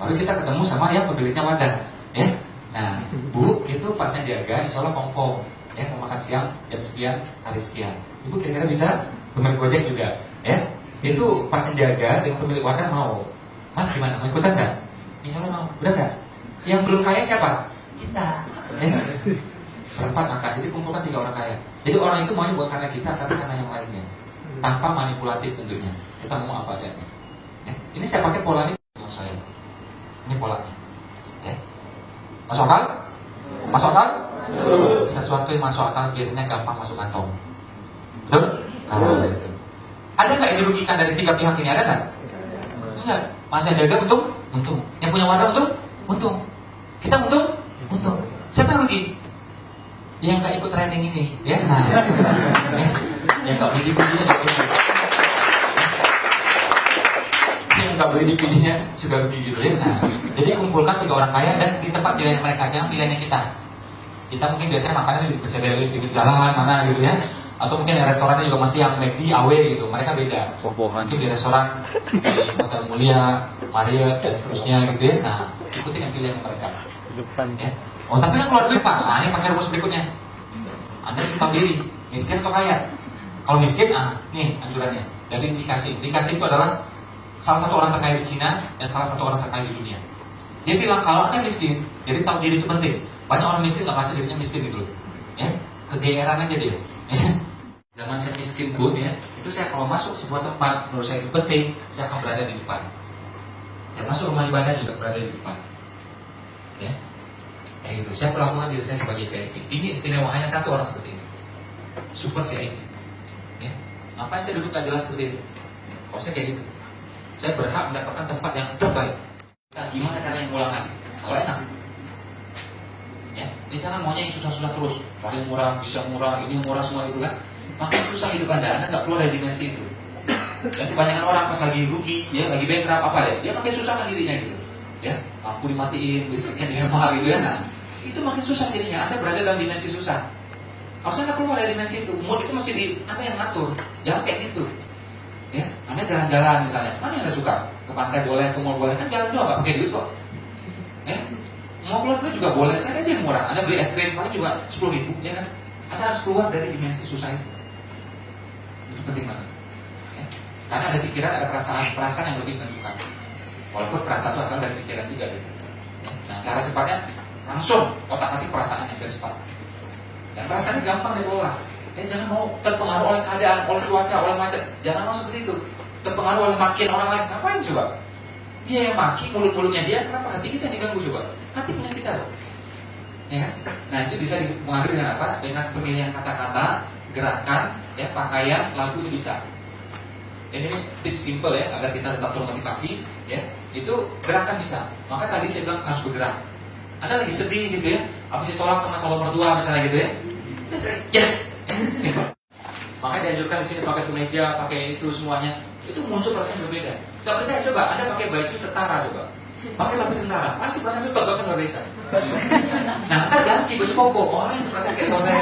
Baru kita ketemu sama yang pemiliknya wadah, ya. Nah, Bu, itu Pak Sandiaga, insya Allah confirm, ya, mau makan siang jam sekian, hari sekian. Ibu kira-kira bisa, pemilik Gojek juga, ya. Itu Pak Sandiaga dengan pemilik wadah mau. Mas gimana, mau ikutan nggak? Insya Allah mau, udah nggak? Yang belum kaya siapa? Kita, ya. Berempat makan, jadi kumpulkan 3 orang kaya. Jadi orang itu maunya bukan karena kita, tapi karena yang lainnya, tanpa manipulatif tentunya. Kita mau apa adanya. Ya. Ini saya pakai pola ini menurut saya. Ini polanya. Ya. Masuk akal? Masuk akal? Sesuatu yang masuk akal biasanya gampang masuk kantong. Betul? Nah, itu. Ada nggak yang dirugikan dari 3 pihak ini? Ada nggak? Enggak. Mas Sandiaga untung? Untung. Yang punya wadah untung? Untung. Kita untung? Untung. Siapa yang rugi? Yang nggak ikut training ini, ya. Nah, yang nggak beli DVD-nya, yang nggak beli DVD-nya sudah rugi gitu, ya. Nah, jadi kumpulkan 3 orang kaya dan di tempat pilihan mereka, jangan pilihannya kita. Kita mungkin biasanya makannya di pinggir jalan mana gitu, ya. Atau mungkin di restorannya juga masih yang McD, AW gitu. Mereka beda. Mungkin di restoran di Hotel Mulia, Marriott dan seterusnya gitu, ya. Nah, ikutin yang pilihan mereka. Ya. Oh, tapi kan keluar duit Pak. Nah, ini pakai rumus berikutnya. Anda harus tahu diri, miskin atau kaya. Kalau miskin, nih anjurannya. Jadi dikasih itu adalah salah satu orang terkaya di Cina dan salah satu orang terkaya di dunia. Dia bilang kalau Anda miskin, jadi tahu diri itu penting. Banyak orang miskin nggak merasa dirinya miskin gitu loh. Ya, kegeeran aja dia. Ya. Zaman saya miskin pun ya, itu saya kalau masuk sebuah tempat menurut saya itu penting, saya akan berada di depan. Saya masuk rumah ibadah juga berada di depan. Ya. Kayak gitu. Saya perlakukan diri saya sebagai VIP. Ini istimewaannya satu orang seperti itu. Super VIP. Ya. Ngapain saya duduk gak jelas seperti itu? Kalau saya kayak gitu, saya berhak mendapatkan tempat yang terbaik. Nah, gimana caranya mulangkan? Kalau enak, ya, ini jangan maunya yang susah-susah terus. Cari murah, bisa murah, ini murah semua itu kan. Makin susah hidup Anda nggak keluar dari dimensi itu. Dan kebanyakan orang pas lagi rugi, ya, lagi bankrupt apa ya, dia makin susah dirinya gitu. Ya, lampu dimatiin, listriknya dihemat gitu ya. Nah, itu makin susah dirinya. Anda berada dalam dimensi susah. Harusnya Anda keluar dari dimensi itu. Mood itu masih di Anda yang ngatur. Jangan kayak gitu. Ya, Anda jalan-jalan misalnya. Mana yang Anda suka? Ke pantai boleh, ke mall boleh. Kan jalan doang, nggak pakai duit kok. Ya, mau keluar duit juga boleh. Cari aja yang murah. Anda beli es krim paling juga 10.000, ya kan? Anda harus keluar dari dimensi susah itu. Itu penting banget. Ya. Karena ada pikiran, ada perasaan yang lebih menentukan. Walaupun perasaan itu asal dari pikiran juga gitu. Nah, cara cepatnya langsung otak-atik perasaan yang cepat. Dan perasaannya gampang diolah. Jangan mau terpengaruh oleh keadaan, oleh cuaca, oleh macet. Jangan mau seperti itu. Terpengaruh oleh makian orang lain. Ngapain coba? Dia yang maki, mulut-mulutnya dia. Kenapa hati kita yang diganggu coba? Hati punya kita loh. Ya. Nah, itu bisa dipengaruhi dengan apa? Dengan pemilihan kata-kata, gerakan, ya, pakaian, lagu itu bisa. Ini tips simple ya, agar kita tetap termotivasi, ya. Itu gerakan bisa. Maka tadi saya bilang harus bergerak. Anda lagi sedih gitu ya, habis ditolak sama calon mertua misalnya gitu ya. Yes, simple. Makanya dianjurkan di sini pakai kemeja, pakai itu semuanya. Itu muncul perasaan berbeda. Gak percaya coba, Anda pakai baju tentara coba. Pakai lapis tentara, pasti perasaan itu tegaknya luar biasa. Nah, ntar ganti baju koko, orang yang perasaan kayak soleh.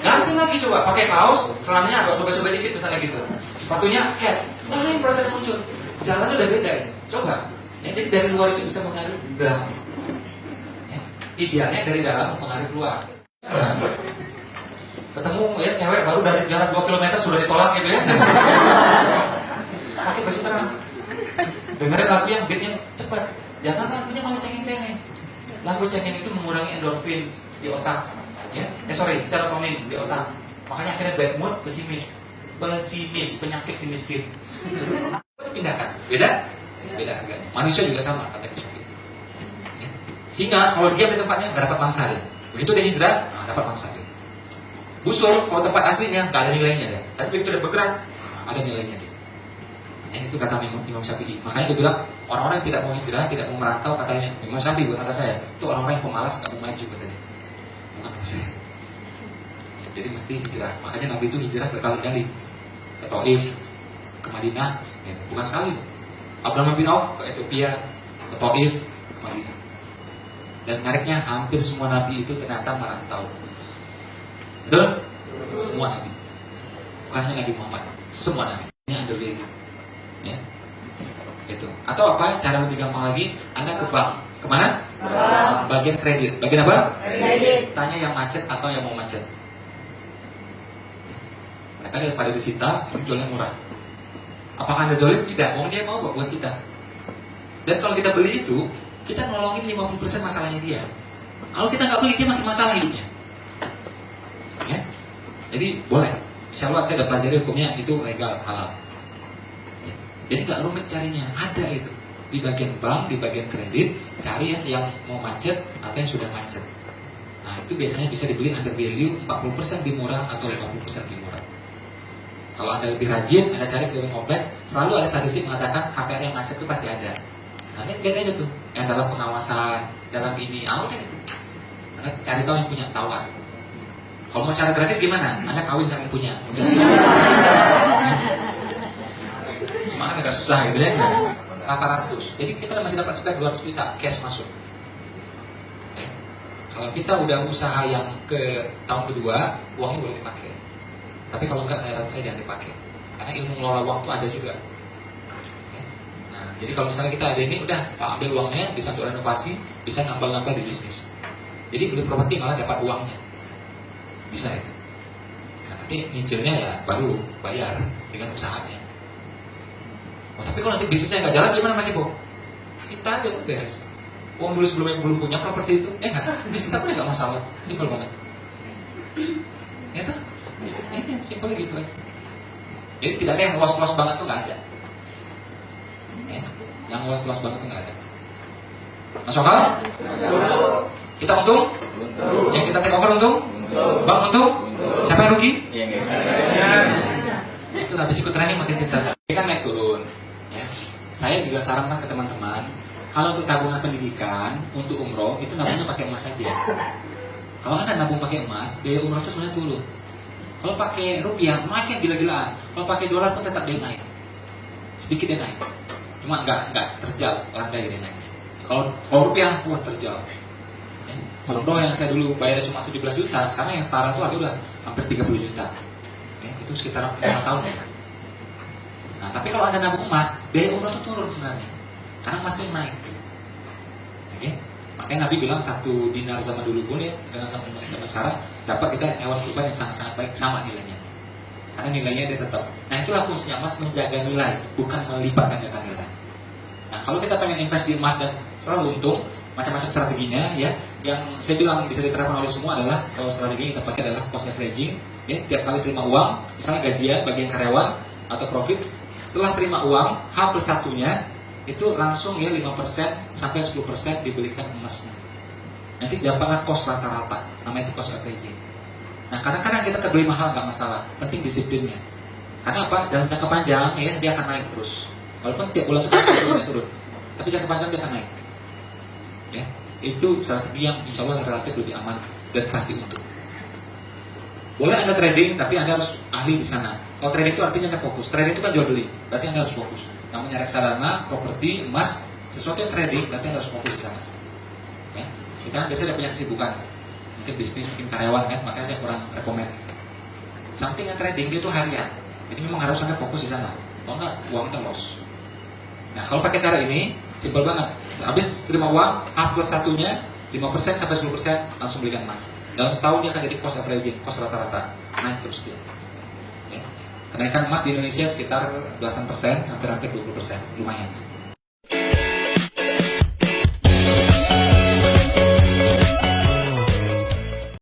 Ganti lagi coba, pakai kaos, celananya agak sobek-sobek dikit misalnya gitu. Sepatunya cat, orang yang perasaan muncul. Jalannya udah beda ya. Coba. Ya, jadi dari luar itu bisa mengaruhi dalam. Ya, idealnya dari dalam mengaruhi keluar. Ketemu ya cewek baru dari jarak 2 km sudah ditolak gitu ya. Pakai baju terang. Dengerin lagu yang beatnya cepat. Jangan lagunya malah cengeng-cengeng. Lagu cengeng itu mengurangi endorfin di otak. Ya, serotonin di otak. Makanya akhirnya bad mood, pesimis, penyakit si miskin. Dipindahkan. Beda harganya. Manusia juga sama kata Kusufit. Ya. Sehingga kalau dia di tempatnya nggak dapat mangsa dia. Begitu dia hijrah, dapat mangsa dia. Busur kalau tempat aslinya nggak ada nilainya dia. Tapi begitu dia bergerak, ada nilainya dia. Ya, itu kata Imam Syafi'i. Makanya dia bilang orang-orang yang tidak mau hijrah, tidak mau merantau, katanya Imam Syafi'i bukan kata saya. Itu orang-orang yang pemalas, nggak mau maju katanya. Bukan kata saya. Jadi mesti hijrah. Makanya Nabi itu hijrah berkali-kali ke Taif, ke Madinah, ya, bukan sekali. Abdurrahman bin Auf ke Ethiopia, ke Taif, ke Madinah. Dan menariknya hampir semua nabi itu ternyata merantau. Betul? Semua nabi. Bukan hanya Nabi Muhammad, semua nabi. Ini underrated. Ya. Atau apa? Cara lebih gampang lagi, Anda ke bank. Kemana? Bagian kredit. Bagian apa? Kredit. Tanya yang macet atau yang mau macet. Mereka daripada disita, jualnya murah. Apakah Anda zolim? Tidak. Wong dia mau buat kita. Dan kalau kita beli itu, kita nolongin 50% masalahnya dia. Kalau kita nggak beli, dia makin masalah hidupnya. Ya? Jadi boleh. Insya Allah saya udah pelajari hukumnya, itu legal, halal. Ya. Jadi nggak rumit carinya, ada itu. Di bagian bank, di bagian kredit, cari yang mau macet atau yang sudah macet. Nah itu biasanya bisa dibeli under value 40% lebih murah atau 50% lebih murah. Kalau Anda lebih rajin, Anda cari gedung kompleks, selalu ada statistik mengatakan KPR yang macet itu pasti ada. Nanti lihat aja tuh, yang dalam pengawasan, dalam ini, udah itu. Anda cari tahu yang punya, tawar. Kalau mau cara gratis gimana? Anda kawin sama yang punya. Udah. Cuma kan agak susah gitu ya, kan? 800. Jadi kita masih dapat spek 200 juta cash masuk. Kalau kita udah usaha yang ke tahun kedua, uangnya boleh dipakai. Tapi kalau enggak, saya jangan dipakai. Karena ilmu ngelola uang itu ada juga. Nah, jadi kalau misalnya kita ada ini, udah Pak ambil uangnya, bisa untuk renovasi, bisa nambal-nambal di bisnis. Jadi beli properti malah dapat uangnya. Bisa ya. Nah, nanti nyicilnya ya baru bayar dengan usahanya. Oh, tapi kalau nanti bisnisnya nggak jalan gimana Mas Ibu? Sita aja beres. Uang dulu sebelumnya belum punya properti itu, nggak, disita pun nggak masalah, simpel banget. Ya tuh, ini simpelnya gitu aja. Jadi tidak ada yang los-los banget tuh nggak ada. Ya, yang los-los banget tuh nggak ada. Masuk akal? Kita untung? Yang kita take over untung? Bang untung? Siapa yang rugi? Itu habis ikut training makin pintar. Ini kan naik turun. Ya. Saya juga sarankan ke teman-teman, kalau untuk tabungan pendidikan, untuk umroh, itu nabungnya pakai emas saja. Kalau Anda nabung pakai emas, biaya umroh itu sebenarnya turun. Kalau pakai rupiah, makin gila-gilaan. Kalau pakai dolar pun tetap dia naik. Sedikit dia naik. Cuma nggak terjal, landai dia naik. Kalau rupiah, terjal. Ya. Umroh yang saya dulu bayar cuma 17 juta, sekarang yang setara itu ada udah hampir 30 juta. Ya, itu sekitar 5 tahun. Nah, tapi kalau Anda nabung emas, biaya umroh itu turun sebenarnya. Karena emas itu yang naik. Oke? Makanya Nabi bilang 1 dinar zaman dulu pun ya, dengan sama emas zaman sekarang, dapat kita hewan kurban yang sangat-sangat baik, sama nilainya. Karena nilainya dia tetap. Nah, itulah fungsinya emas, menjaga nilai, bukan melipat gandakan nilai. Nah, kalau kita pengen invest di emas dan selalu untung, macam-macam strateginya ya, yang saya bilang bisa diterapkan oleh semua adalah, kalau strategi kita pakai adalah cost averaging, ya, tiap kali terima uang, misalnya gajian bagian karyawan atau profit, setelah terima uang, H+1-nya itu langsung ya 5% sampai 10% dibelikan emasnya. Nanti dapatlah cost rata-rata, namanya itu cost averaging. Nah, kadang-kadang kita terbeli mahal nggak masalah, penting disiplinnya. Karena apa? Dalam jangka panjang ya dia akan naik terus. Walaupun tiap bulan itu turun, tapi jangka panjang dia akan naik. Ya, itu strategi yang insya Allah relatif lebih aman dan pasti untung. Boleh Anda trading, tapi Anda harus ahli di sana. Kalau trading itu artinya Anda fokus. Trading itu kan jual beli, berarti Anda harus fokus. Namanya reksadana, properti, emas, sesuatu yang trading, berarti Anda harus fokus di sana. Ya. Kita biasanya ada punya kesibukan, mungkin bisnis, mungkin karyawan kan, makanya saya kurang rekomend. Something yang trading dia itu harian, jadi memang harus Anda fokus di sana. Kalau enggak, uangnya loss. Nah, kalau pakai cara ini, simpel banget. Habis terima uang, H+1-nya 5% sampai 10% langsung belikan emas. Dalam setahun dia akan jadi cost averaging, cost rata-rata, naik terus dia. Ya. Kenaikan emas di Indonesia sekitar belasan persen, hampir 20%, lumayan.